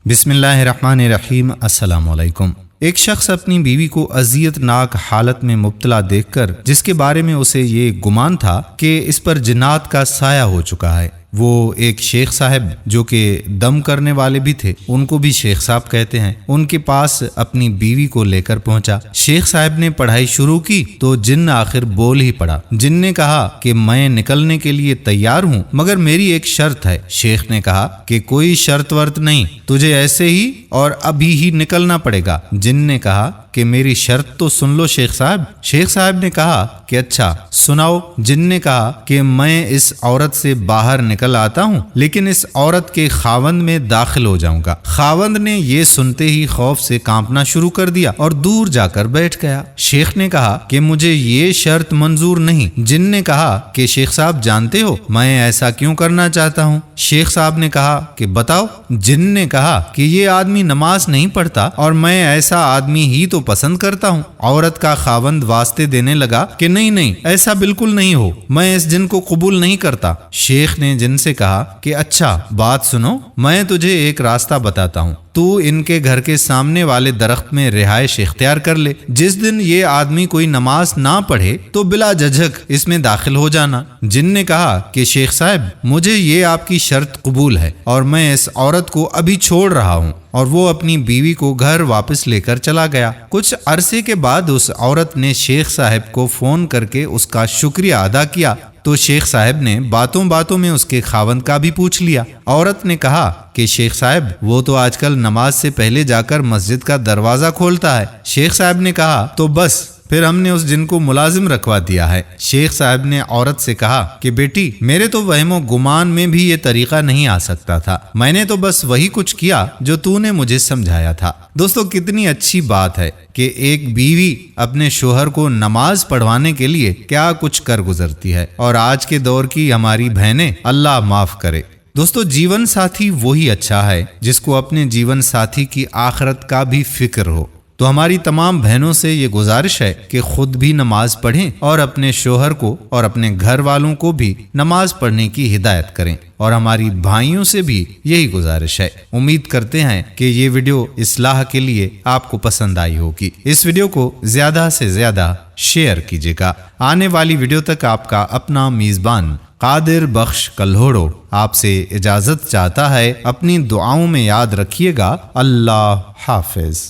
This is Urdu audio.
بسم اللہ الرحمن الرحیم۔ السلام علیکم۔ ایک شخص اپنی بیوی کو اذیت ناک حالت میں مبتلا دیکھ کر، جس کے بارے میں اسے یہ گمان تھا کہ اس پر جنات کا سایہ ہو چکا ہے، وہ ایک شیخ صاحب جو کہ دم کرنے والے بھی تھے، ان کو بھی شیخ صاحب کہتے ہیں، ان کے پاس اپنی بیوی کو لے کر پہنچا۔ شیخ صاحب نے پڑھائی شروع کی تو جن آخر بول ہی پڑا۔ جن نے کہا کہ میں نکلنے کے لیے تیار ہوں، مگر میری ایک شرط ہے۔ شیخ نے کہا کہ کوئی شرط ورت نہیں، تجھے ایسے ہی اور ابھی ہی نکلنا پڑے گا۔ جن نے کہا کہ میری شرط تو سن لو شیخ صاحب۔ شیخ صاحب نے کہا کہ اچھا سناؤ۔ جن نے کہا کہ میں اس عورت سے باہر نکل آتا ہوں، لیکن اس عورت کے خاوند میں داخل ہو جاؤں گا۔ خاوند نے یہ سنتے ہی خوف سے کانپنا شروع کر دیا اور دور جا کر بیٹھ گیا۔ شیخ نے کہا کہ مجھے یہ شرط منظور نہیں۔ جن نے کہا کہ شیخ صاحب جانتے ہو میں ایسا کیوں کرنا چاہتا ہوں؟ شیخ صاحب نے کہا کہ بتاؤ۔ جن نے کہا کہ یہ آدمی نماز نہیں پڑھتا اور میں ایسا آدمی ہی تو پسند کرتا ہوں۔ عورت کا خاوند واسطے دینے لگا کہ نہیں ایسا بالکل نہیں ہو، میں اس جن کو قبول نہیں کرتا۔ شیخ نے جن سے کہا کہ اچھا بات سنو، میں تجھے ایک راستہ بتاتا ہوں، تو ان کے گھر کے سامنے والے درخت میں رہائش اختیار کر لے۔ جس دن یہ آدمی کوئی نماز نہ پڑھے تو بلا جھجھک اس میں داخل ہو جانا۔ جن نے کہا کہ شیخ صاحب مجھے یہ آپ کی شرط قبول ہے اور میں اس عورت کو ابھی چھوڑ رہا ہوں، اور وہ اپنی بیوی کو گھر واپس لے کر چلا گیا۔ کچھ عرصے کے بعد اس عورت نے شیخ صاحب کو فون کر کے اس کا شکریہ ادا کیا، تو شیخ صاحب نے باتوں باتوں میں اس کے خاوند کا بھی پوچھ لیا۔ عورت نے کہا کہ شیخ صاحب وہ تو آج کل نماز سے پہلے جا کر مسجد کا دروازہ کھولتا ہے۔ شیخ صاحب نے کہا تو بس پھر ہم نے اس جن کو ملازم رکھوا دیا ہے۔ شیخ صاحب نے عورت سے کہا کہ بیٹی میرے تو وہم و گمان میں بھی یہ طریقہ نہیں آ سکتا تھا، میں نے تو بس وہی کچھ کیا جو تو نے مجھے سمجھایا تھا۔ دوستو کتنی اچھی بات ہے کہ ایک بیوی اپنے شوہر کو نماز پڑھوانے کے لیے کیا کچھ کر گزرتی ہے، اور آج کے دور کی ہماری بہنیں اللہ معاف کرے۔ دوستو جیون ساتھی وہی اچھا ہے جس کو اپنے جیون ساتھی کی آخرت کا بھی فکر ہو۔ تو ہماری تمام بہنوں سے یہ گزارش ہے کہ خود بھی نماز پڑھیں اور اپنے شوہر کو اور اپنے گھر والوں کو بھی نماز پڑھنے کی ہدایت کریں، اور ہماری بھائیوں سے بھی یہی گزارش ہے۔ امید کرتے ہیں کہ یہ ویڈیو اصلاح کے لیے آپ کو پسند آئی ہوگی۔ اس ویڈیو کو زیادہ سے زیادہ شیئر کیجیے گا۔ آنے والی ویڈیو تک آپ کا اپنا میزبان قادر بخش کلہوڑو آپ سے اجازت چاہتا ہے۔ اپنی دعاؤں میں یاد رکھیے گا۔ اللہ حافظ۔